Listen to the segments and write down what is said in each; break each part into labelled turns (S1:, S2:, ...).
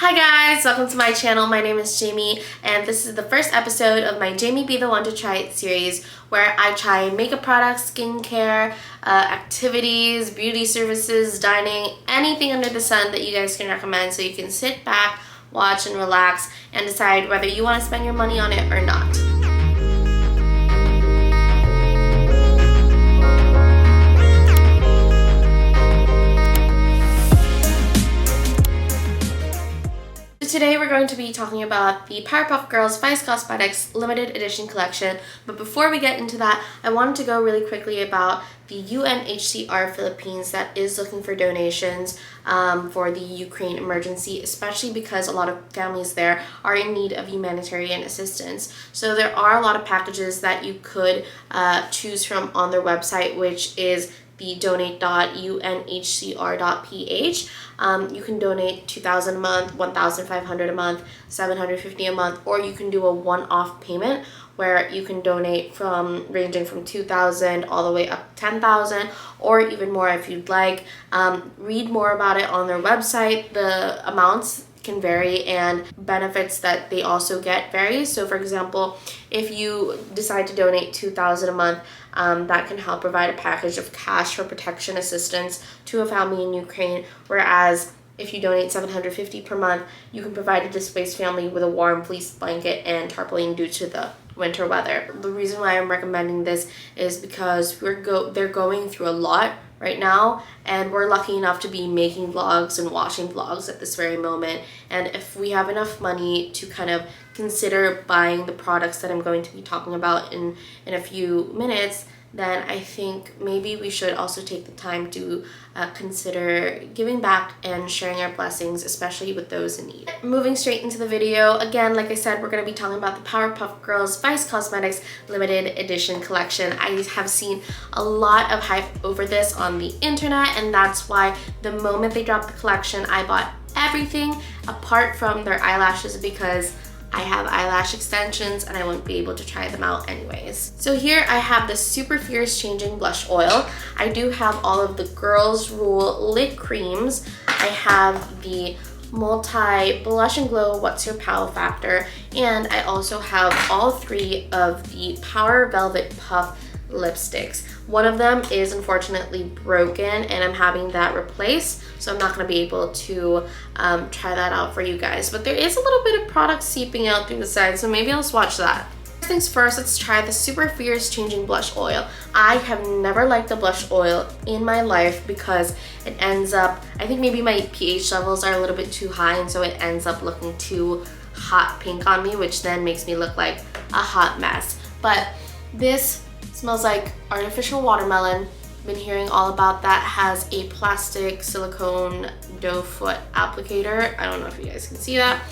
S1: Hi guys, welcome to my channel. My name is Jamie and this is the first episode of my Jamie Be the One to Try It series where I try makeup products, skincare, activities, beauty services, dining, anything under the sun that you guys can recommend so you can sit back, watch and relax and decide whether you want to spend your money on it or not. Today we're going to be talking about the Powerpuff Girls Vice Cosmetics limited edition collection, but before we get into that, I wanted to go really quickly about the UNHCR Philippines that is looking for donations for the Ukraine emergency, especially because a lot of families there are in need of humanitarian assistance. So there are a lot of packages that you could choose from on their website, which is the donate.unhcr.ph. You can donate $2,000 a month, $1,500 a month, $750 a month, or you can do a one-off payment where you can donate from ranging from $2,000 all the way up to $10,000 or even more if you'd like. Read more about it on their website. The amounts can vary and benefits that they also get vary. So for example, if you decide to donate $2,000 a month, that can help provide a package of cash for protection assistance to a family in Ukraine, whereas if you donate $750 per month, you can provide a displaced family with a warm fleece blanket and tarpaulin due to the winter weather. The reason why I'm recommending this is because they're going through a lot right now, and we're lucky enough to be making vlogs and watching vlogs at this very moment. And if we have enough money to kind of consider buying the products that I'm going to be talking about in a few minutes, then I think maybe we should also take the time to consider giving back and sharing our blessings, especially with those in need. Moving straight into the video, again, like I said, we're going to be talking about the Powerpuff Girls Vice Cosmetics limited edition collection. I have seen a lot of hype over this on the internet, and that's why the moment they dropped the collection, I bought everything apart from their eyelashes because I have eyelash extensions and I won't be able to try them out anyways. So here I have the Super Fierce Changing Blush Oil. I do have all of the Girls Rule lip creams. I have the Multi Blush and Glow What's Your Pow Factor, and I also have all three of the Power Velvet Puff lipsticks. One of them is unfortunately broken and I'm having that replaced, so I'm not going to be able to try that out for you guys, but there is a little bit of product seeping out through the side, so maybe I'll swatch that. First things first, let's try the Super Fierce Changing Blush Oil. I have never liked the blush oil in my life because it ends up, I think maybe my pH levels are a little bit too high, and so it ends up looking too hot pink on me, which then makes me look like a hot mess. But this smells like artificial watermelon. Been hearing all about that. Has a plastic silicone doe foot applicator. I don't know if you guys can see that.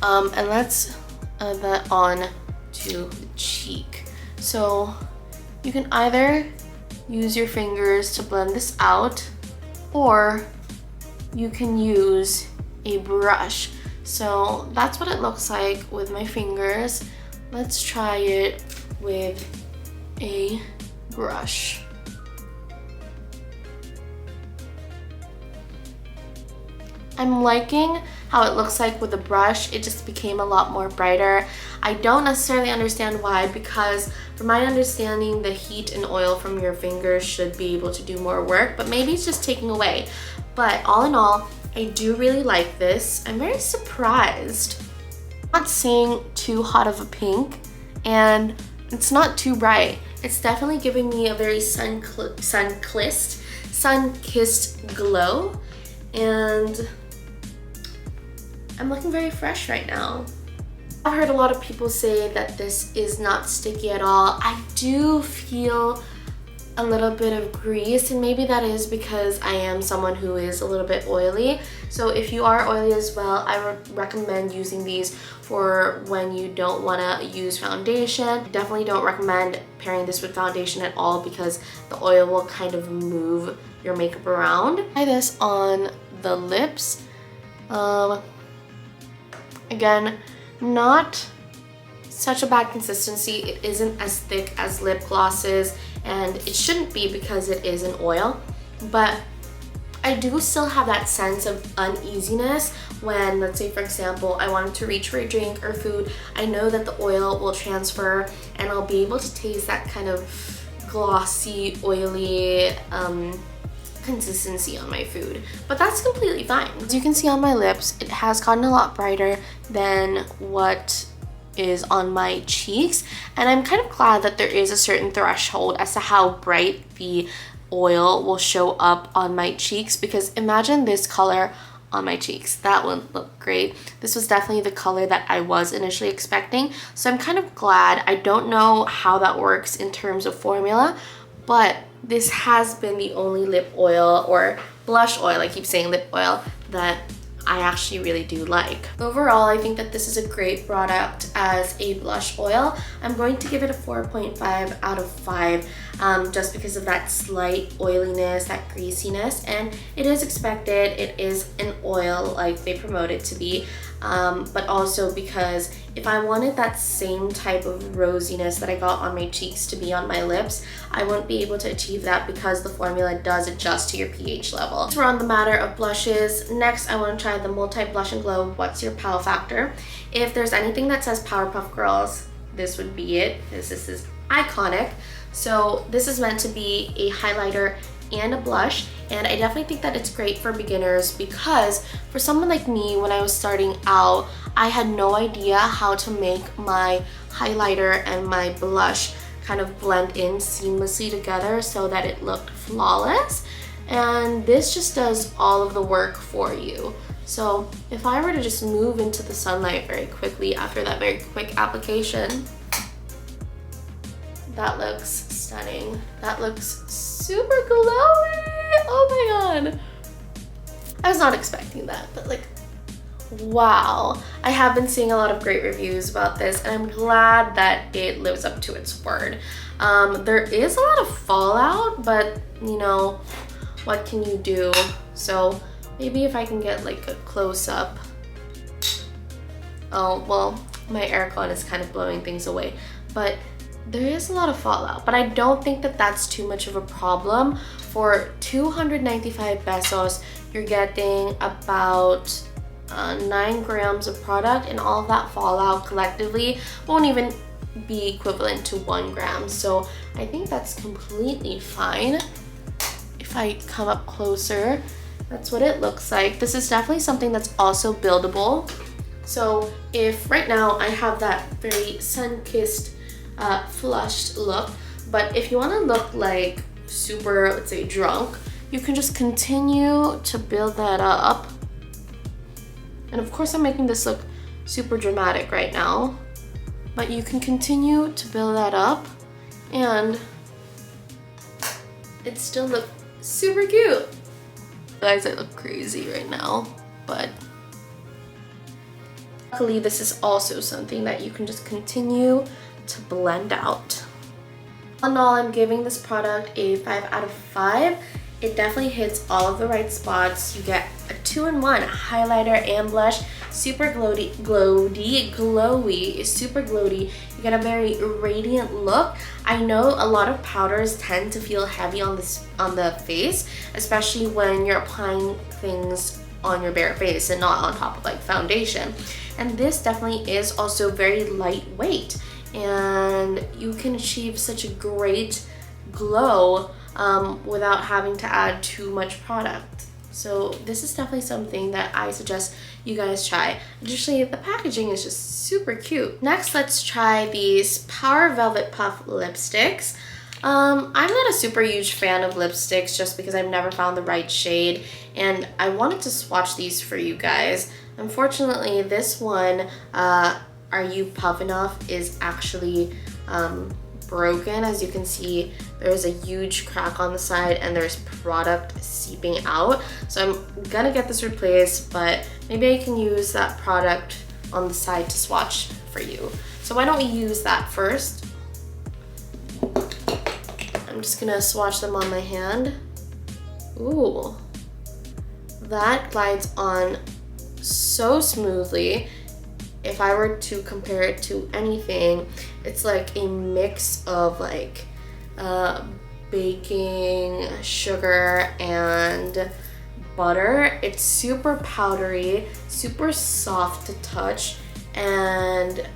S1: And let's add that on to the cheek. So you can either use your fingers to blend this out, or you can use a brush. So that's what it looks like with my fingers. Let's try it with a brush. I'm liking how it looks like with the brush. It just became a lot more brighter. I don't necessarily understand why, because from my understanding, the heat and oil from your fingers should be able to do more work, but maybe it's just taking away. But all in all, I do really like this. I'm very surprised. I'm not seeing too hot of a pink, and it's not too bright. It's definitely giving me a very sun-kissed glow, and I'm looking very fresh right now. I've heard a lot of people say that this is not sticky at all. I do feel a little bit of grease, and maybe that is because I am someone who is a little bit oily. So if you are oily as well, I would recommend using these for when you don't want to use foundation. Definitely don't recommend pairing this with foundation at all because the oil will kind of move your makeup around. Try this on the lips. Again, not such a bad consistency. It isn't as thick as lip glosses, and it shouldn't be because it is an oil, but I do still have that sense of uneasiness when, let's say for example, I wanted to reach for a drink or food. I know that the oil will transfer and I'll be able to taste that kind of glossy, oily consistency on my food, but that's completely fine. As you can see on my lips, it has gotten a lot brighter than what is on my cheeks, and I'm kind of glad that there is a certain threshold as to how bright the oil will show up on my cheeks, because imagine this color on my cheeks. That would look great. This was definitely the color that I was initially expecting, so I'm kind of glad. I don't know how that works in terms of formula, but this has been the only lip oil or blush oil, I keep saying lip oil, that I actually really do like. Overall, I think that this is a great product as a blush oil. I'm going to give it a 4.5 out of 5 just because of that slight oiliness, that greasiness, and it is expected. It is an oil like they promote it to be, but also because if I wanted that same type of rosiness that I got on my cheeks to be on my lips, I wouldn't be able to achieve that because the formula does adjust to your pH level. So we're on the matter of blushes. Next, I want to try the Multi Blush and Glow What's Your Pow Factor. If there's anything that says Powerpuff Girls, this would be it. This is iconic. So this is meant to be a highlighter and a blush, and I definitely think that it's great for beginners because for someone like me, when I was starting out, I had no idea how to make my highlighter and my blush kind of blend in seamlessly together so that it looked flawless, and this just does all of the work for you. So if I were to just move into the sunlight very quickly after that very quick application, that looks stunning. That looks super glowy. Oh my god. I was not expecting that, but like, wow. I have been seeing a lot of great reviews about this, and I'm glad that it lives up to its word. There is a lot of fallout, but you know, what can you do? So maybe if I can get like a close-up. Oh, well, my aircon is kind of blowing things away, but there is a lot of fallout, but I don't think that that's too much of a problem. For 295 pesos, you're getting about 9 grams of product, and all of that fallout collectively won't even be equivalent to 1 gram. So I think that's completely fine. If I come up closer, that's what it looks like. This is definitely something that's also buildable. So if right now I have that very sun-kissed flushed look, but if you want to look like super, let's say, drunk, you can just continue to build that up. And of course I'm making this look super dramatic right now, but you can continue to build that up and it still looks super cute. Guys, I look crazy right now, but luckily this is also something that you can just continue to blend out. All in all, I'm giving this product a 5 out of 5. It definitely hits all of the right spots. You get a 2-in-1 highlighter and blush, super glowy, super glowy. You get a very radiant look. I know a lot of powders tend to feel heavy on the face, especially when you're applying things on your bare face and not on top of like foundation. And this definitely is also very lightweight, and you can achieve such a great glow without having to add too much product. So this is definitely something that I suggest you guys try. Additionally, the packaging is just super cute. Next, let's try these Power Velvet Puff lipsticks. I'm not a super huge fan of lipsticks just because I've never found the right shade, and I wanted to swatch these for you guys. Unfortunately, this one, Are You Puff Enough, is actually broken. As you can see, there's a huge crack on the side and there's product seeping out. So I'm gonna get this replaced, but maybe I can use that product on the side to swatch for you. So why don't we use that first? I'm just gonna swatch them on my hand. Ooh, that glides on so smoothly. If I were to compare it to anything, it's like a mix of like baking sugar and butter. It's super powdery, super soft to touch, and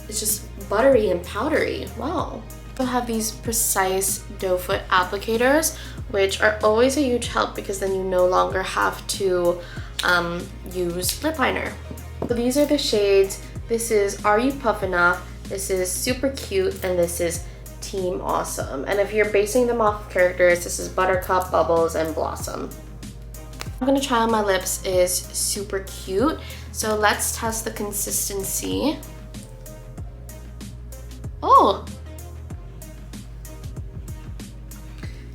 S1: it's just buttery and powdery. Wow. I have these precise doe foot applicators, which are always a huge help because then you no longer have to use lip liner. So these are the shades. This is Are You Puff Enough? This is Super Cute, and this is Team Awesome. And if you're basing them off of characters, this is Buttercup, Bubbles, and Blossom. I'm gonna try on my lips is Super Cute. So let's test the consistency. Oh!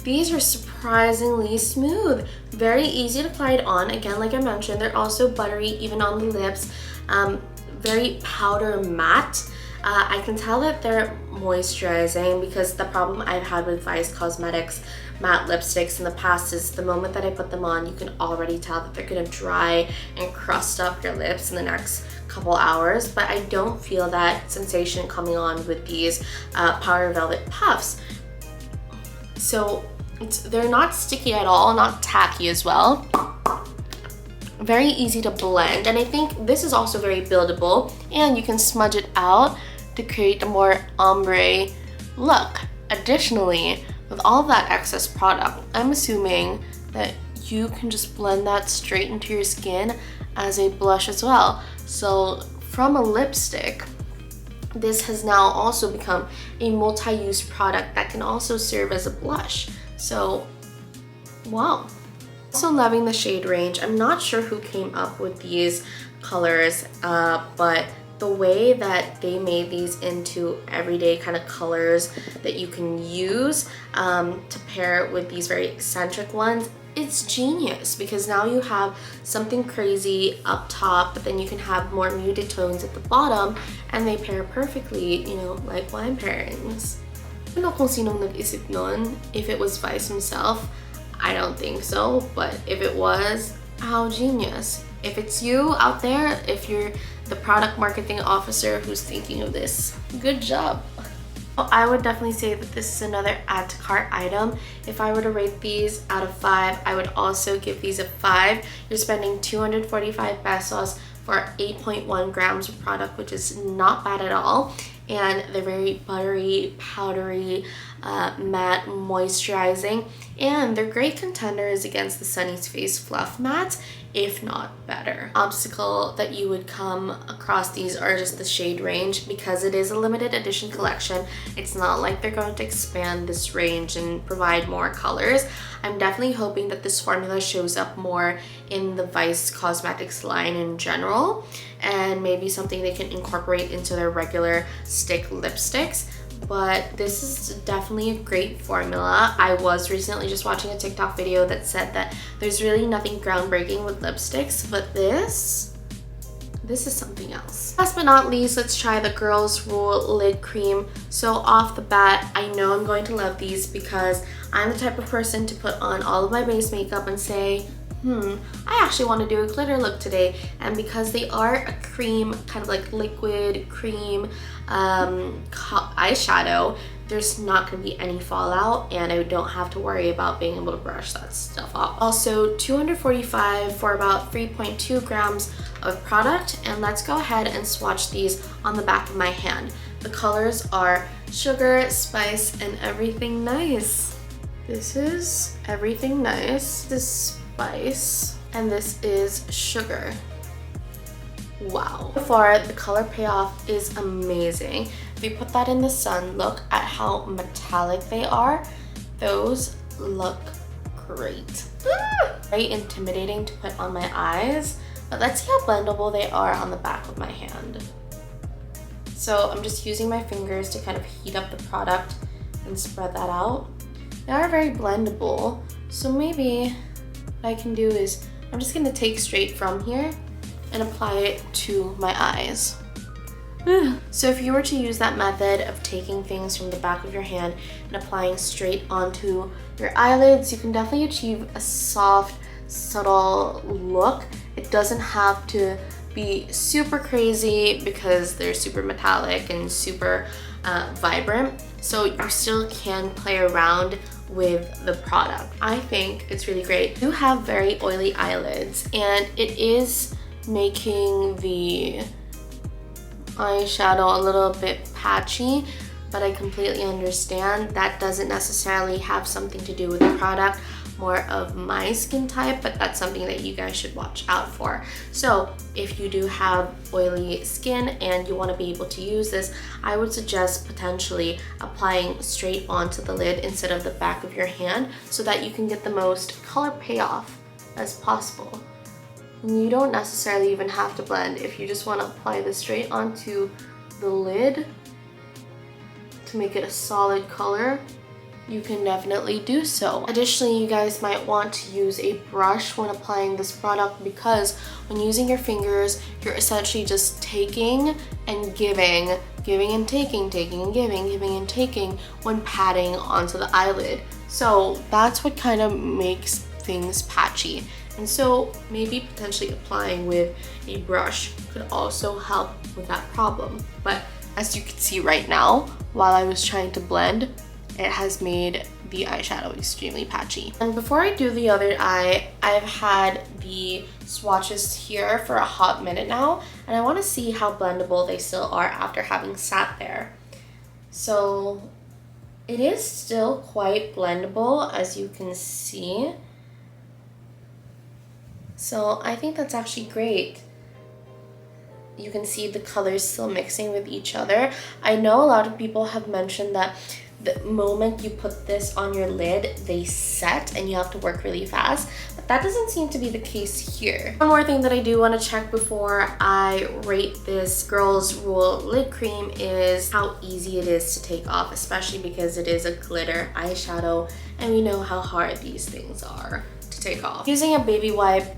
S1: These are surprisingly smooth. Very easy to glide on. Again, like I mentioned, they're also buttery even on the lips. Very powder matte. I can tell that they're moisturizing because the problem I've had with Vice Cosmetics matte lipsticks in the past is the moment that I put them on, you can already tell that they're gonna dry and crust up your lips in the next couple hours, but I don't feel that sensation coming on with these Powder Velvet Puffs. So they're not sticky at all, not tacky as well. Very easy to blend, and I think this is also very buildable, and you can smudge it out to create a more ombre look. Additionally, with all of that excess product, I'm assuming that you can just blend that straight into your skin as a blush as well. So from a lipstick, this has now also become a multi-use product that can also serve as a blush. So, wow. Also loving the shade range. I'm not sure who came up with these colors, but the way that they made these into everyday kind of colors that you can use to pair with these very eccentric ones, it's genius because now you have something crazy up top, but then you can have more muted tones at the bottom, and they pair perfectly, you know, like wine pairings. I don't know kung sinong nag-isip nun, if it was Vice himself. I don't think so, but if it was, how genius. If it's you out there, if you're the product marketing officer who's thinking of this, good job. I would definitely say that this is another add to cart item. If I were to rate these out of 5, I would also give these a 5. You're spending 245 pesos for 8.1 grams of product, which is not bad at all. And they're very buttery, powdery, matte, moisturizing, and they're great contenders against the Sunny's Face Fluff Matte, if not better. Obstacle that you would come across these are just the shade range. Because it is a limited edition collection, it's not like they're going to expand this range and provide more colors. I'm definitely hoping that this formula shows up more in the Vice Cosmetics line in general, and maybe something they can incorporate into their regular stick lipsticks. But this is definitely a great formula. I was recently just watching a TikTok video that said that there's really nothing groundbreaking with lipsticks, but this is something else. Last but not least, let's try the Girls Rule Lid Cream. So off the bat, I know I'm going to love these because I'm the type of person to put on all of my base makeup and say, I actually want to do a glitter look today. And because they are a cream, kind of like liquid cream eyeshadow, there's not going to be any fallout, and I don't have to worry about being able to brush that stuff off. Also, 245 for about 3.2 grams of product, and let's go ahead and swatch these on the back of my hand. The colors are Sugar, Spice, and Everything Nice. This is Everything Nice. This is Spice, and this is Sugar. Wow. So far, the color payoff is amazing. If you put that in the sun, look at how metallic they are. Those look great. Very intimidating to put on my eyes, but let's see how blendable they are on the back of my hand. So I'm just using my fingers to kind of heat up the product and spread that out. They are very blendable, so maybe what I can do is I'm just gonna take straight from here and apply it to my eyes. So if you were to use that method of taking things from the back of your hand and applying straight onto your eyelids, you can definitely achieve a soft, subtle look. It doesn't have to be super crazy because they're super metallic and super vibrant. So you still can play around with the product. I think it's really great. You have very oily eyelids, and it is making the eyeshadow a little bit patchy, but I completely understand. That doesn't necessarily have something to do with the product, more of my skin type, but that's something that you guys should watch out for. So if you do have oily skin and you want to be able to use this, I would suggest potentially applying straight onto the lid instead of the back of your hand so that you can get the most color payoff as possible. And you don't necessarily even have to blend. If you just want to apply this straight onto the lid to make it a solid color, you can definitely do so. Additionally, you guys might want to use a brush when applying this product, because when using your fingers, you're essentially just taking and giving and taking, taking and giving and taking when patting onto the eyelid. So that's what kind of makes things patchy. And so maybe potentially applying with a brush could also help with that problem. But as you can see right now, while I was trying to blend, it has made the eyeshadow extremely patchy. And before I do the other eye, I've had the swatches here for a hot minute now, and I want to see how blendable they still are after having sat there. So it is still quite blendable, as you can see. So I think that's actually great. You can see the colors still mixing with each other. I know a lot of people have mentioned that the moment you put this on your lid, they set and you have to work really fast, but that doesn't seem to be the case here. One more thing that I do want to check before I rate this Girls Rule lid cream is how easy it is to take off, especially because it is a glitter eyeshadow and we know how hard these things are to take off. Using a baby wipe,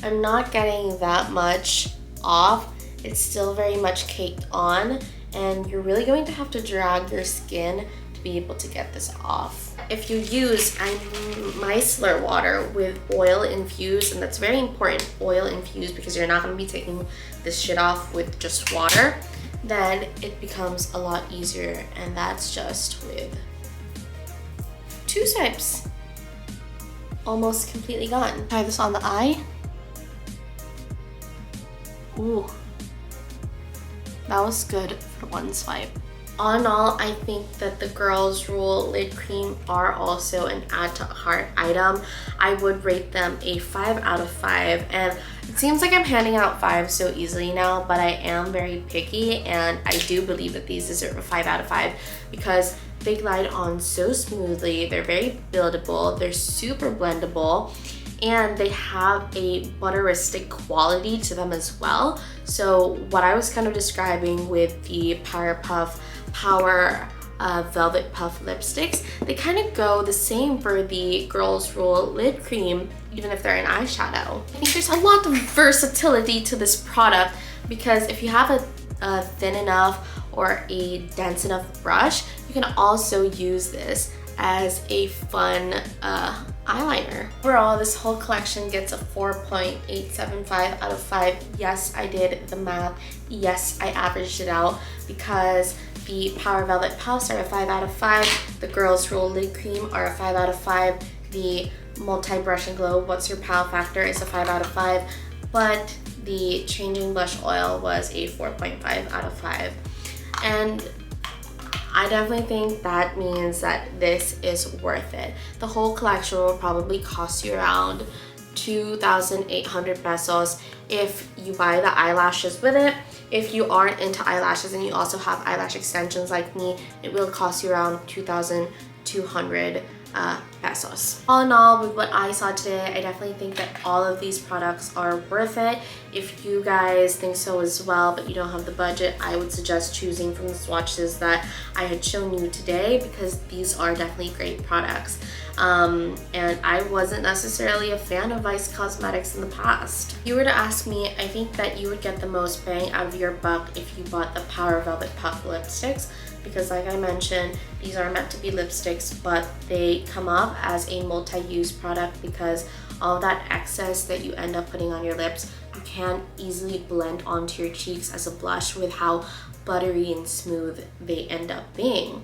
S1: I'm not getting that much off. It's still very much caked on, and you're really going to have to drag your skin to be able to get this off. If you use micellar water with oil infused, and that's very important, oil infused, because you're not going to be taking this shit off with just water, then it becomes a lot easier, and that's just with 2 swipes. Almost completely gone. Try this on the eye. Ooh. That was good for 1 swipe. All in all, I think that the Girls Rule lid cream are also an add to cart item. I would rate them a 5 out of 5, and it seems like I'm handing out 5 so easily now, but I am very picky, and I do believe that these deserve a 5 out of 5 because they glide on so smoothly, they're very buildable, they're super blendable, and they have a butteristic quality to them as well. So what I was kind of describing with the Powerpuff Velvet Puff lipsticks, they kind of go the same for the Girls Rule lid cream, even if they're an eyeshadow. I think there's a lot of versatility to this product, because if you have a thin enough or a dense enough brush, you can also use this as a fun eyeliner. Overall, this whole collection gets a 4.875 out of 5. Yes, I did the math. Yes, I averaged it out, because the Power Velvet Puffs are a 5 out of 5. The Girls Rule lid cream are a 5 out of 5. The multi-brush and glow What's Your Pow Factor is a 5 out of 5. But the changing blush oil was a 4.5 out of 5. And I definitely think that means that this is worth it. The whole collection will probably cost you around 2,800 pesos if you buy the eyelashes with it. If you aren't into eyelashes and you also have eyelash extensions like me, it will cost you around 2,200 pesos. All in all, with what I saw today, I definitely think that all of these products are worth it. If you guys think so as well, but you don't have the budget, I would suggest choosing from the swatches that I had shown you today, because these are definitely great products. And I wasn't necessarily a fan of Vice Cosmetics in the past. If you were to ask me, I think that you would get the most bang out of your buck if you bought the Power Velvet Puff lipsticks, because like I mentioned, these are meant to be lipsticks, but they come off as a multi-use product, because all that excess that you end up putting on your lips, you can easily blend onto your cheeks as a blush with how buttery and smooth they end up being.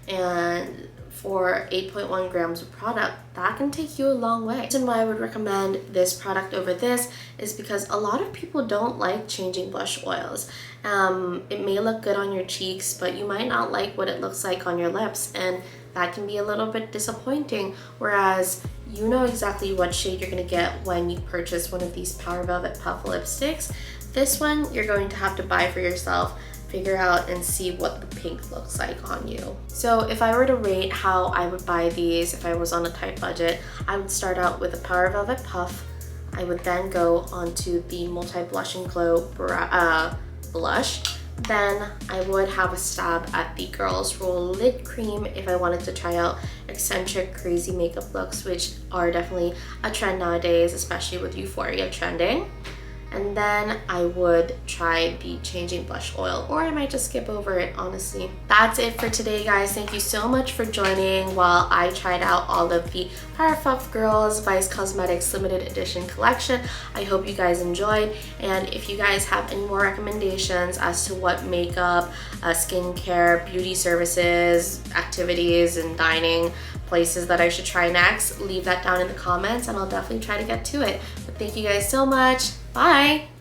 S1: And for 8.1 grams of product, that can take you a long way. The reason why I would recommend this product over this is because a lot of people don't like changing blush oils. It may look good on your cheeks, but you might not like what it looks like on your lips, and that can be a little bit disappointing. Whereas you know exactly what shade you're gonna get when you purchase one of these Power Velvet Puff lipsticks. This one you're going to have to buy for yourself, figure out and see what the pink looks like on you. So if I were to rate how I would buy these if I was on a tight budget, I would start out with a Power Velvet Puff. I would then go onto the Multi Blush and Glow blush. Then I would have a stab at the Girls Roll Lid Cream if I wanted to try out eccentric, crazy makeup looks, which are definitely a trend nowadays, especially with Euphoria trending. And then I would try the changing blush oil, or I might just skip over it, honestly. That's it for today, guys. Thank you so much for joining while I tried out all of the Powerpuff Girls Vice Cosmetics limited edition collection. I hope you guys enjoyed, and if you guys have any more recommendations as to what makeup, skincare, beauty services, activities, and dining places that I should try next, leave that down in the comments and I'll definitely try to get to it. But thank you guys so much. Bye!